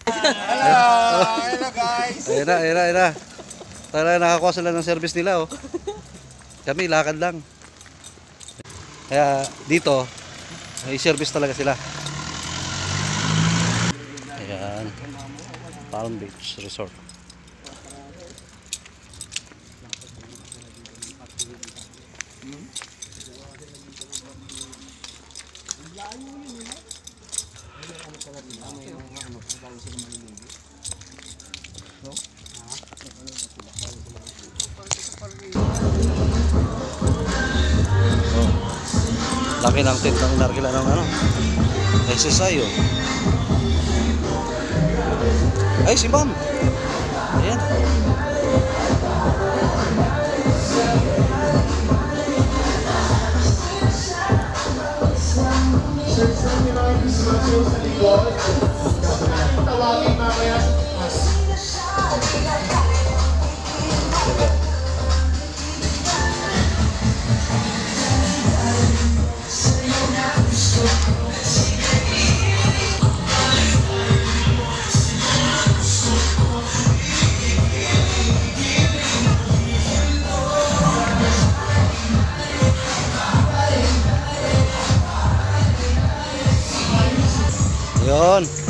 Hello guys. Ayun na. Tara, nakakuha sila ng service nila, oh. Kami, lakad lang. Kaya, dito, may service talaga sila. Ayan. Palm Beach Resort. Laki ng tent ng narkila ng ano, SSI, oh. Ay, si ma'am. Ayan. Yun.